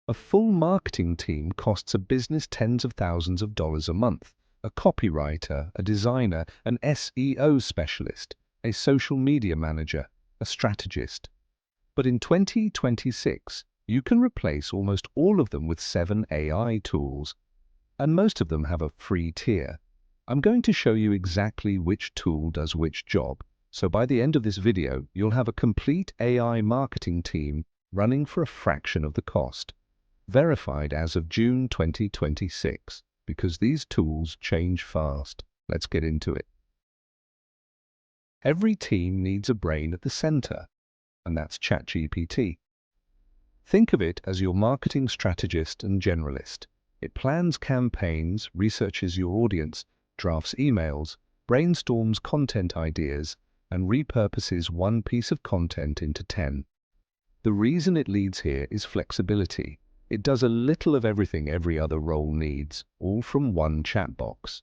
A full marketing team costs a business tens of thousands of dollars a month. A copywriter, a designer, an SEO specialist, a social media manager, a strategist. But in 2026, you can replace almost all of them with 7 AI tools, and most of them have a free tier. I'm going to show you exactly which tool does which job, so by the end of this video, you'll have a complete AI marketing team running for a fraction of the cost. Verified as of June 2026, because these tools change fast. Let's get into it. Every team needs a brain at the center, and that's ChatGPT. Think of it as your marketing strategist and generalist. It plans campaigns, researches your audience, drafts emails, brainstorms content ideas, and repurposes one piece of content into 10. The reason it leads here is flexibility. It does a little of everything every other role needs, all from one chat box.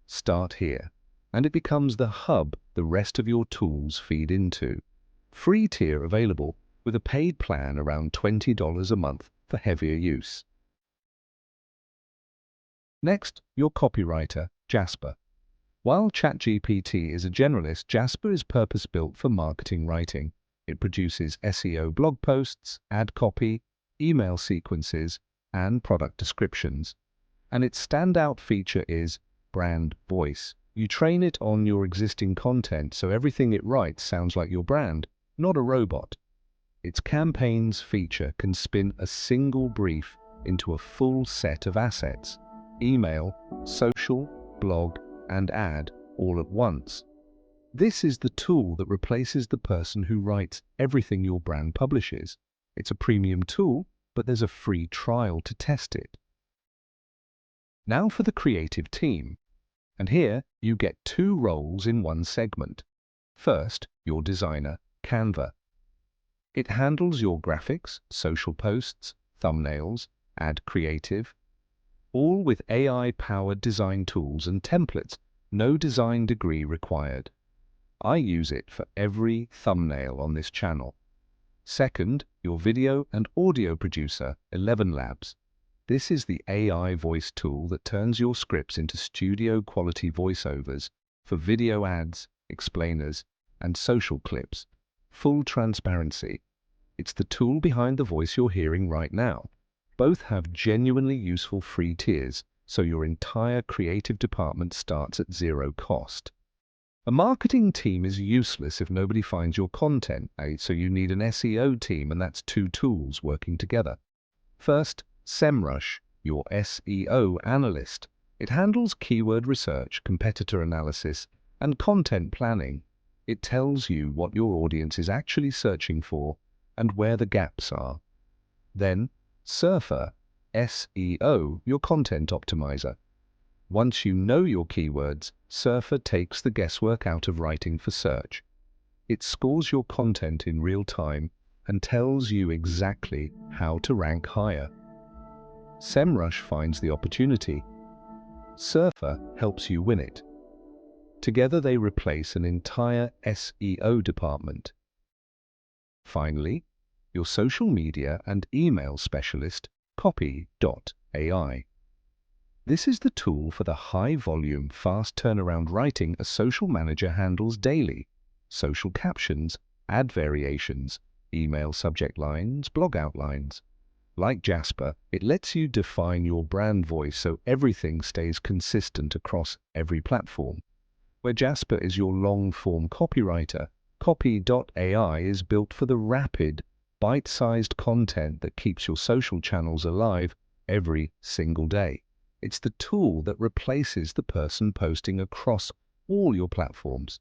Start here, and it becomes the hub the rest of your tools feed into. Free tier available, with a paid plan around $20 a month for heavier use. Next, your copywriter, Jasper. While ChatGPT is a generalist, Jasper is purpose-built for marketing writing. It produces SEO blog posts, ad copy, email sequences, and product descriptions. And its standout feature is brand voice. You train it on your existing content, so everything it writes sounds like your brand, not a robot. Its campaigns feature can spin a single brief into a full set of assets: email, social, blog, and ad all at once. This is the tool that replaces the person who writes everything your brand publishes. It's a premium tool, but there's a free trial to test it. Now for the creative team. And here you get 2 roles in one segment. First, your designer, Canva. It handles your graphics, social posts, thumbnails, ad creative, all with AI-powered design tools and templates, no design degree required. I use it for every thumbnail on this channel. Second, your video and audio producer, ElevenLabs. This is the AI voice tool that turns your scripts into studio-quality voiceovers for video ads, explainers, and social clips. Full transparency. It's the tool behind the voice you're hearing right now. Both have genuinely useful free tiers, so your entire creative department starts at 0 cost. A marketing team is useless if nobody finds your content, so you need an SEO team, and that's 2 tools working together. First, Semrush, your SEO analyst. It handles keyword research, competitor analysis, and content planning. It tells you what your audience is actually searching for and where the gaps are. Then, Surfer, SEO, your content optimizer. Once you know your keywords, Surfer takes the guesswork out of writing for search. It scores your content in real time and tells you exactly how to rank higher. Semrush finds the opportunity. Surfer helps you win it. Together they replace an entire SEO department. Finally, your social media and email specialist, Copy.ai. This is the tool for the high-volume, fast turnaround writing a social manager handles daily. Social captions, ad variations, email subject lines, blog outlines. Like Jasper, it lets you define your brand voice so everything stays consistent across every platform. Where Jasper is your long-form copywriter, Copy.ai is built for the rapid, bite-sized content that keeps your social channels alive every single day. It's the tool that replaces the person posting across all your platforms.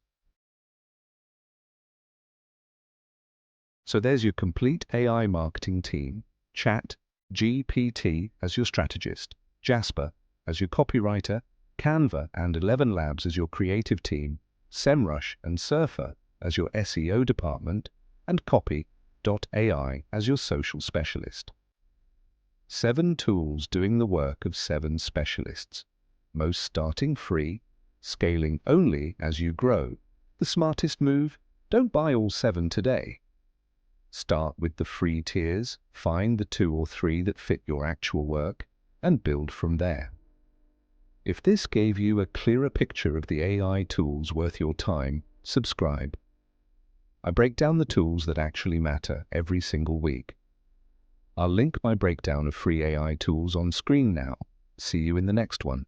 So there's your complete AI marketing team: ChatGPT as your strategist, Jasper as your copywriter, Canva and ElevenLabs as your creative team, Semrush and Surfer as your SEO department, and Copy.ai as your social specialist. 7 tools doing the work of 7 specialists, most starting free, scaling only as you grow. The smartest move? Don't buy all 7 today. Start with the free tiers, find the 2 or 3 that fit your actual work, and build from there. If this gave you a clearer picture of the AI tools worth your time, subscribe. I break down the tools that actually matter every single week. I'll link my breakdown of free AI tools on screen now. See you in the next one.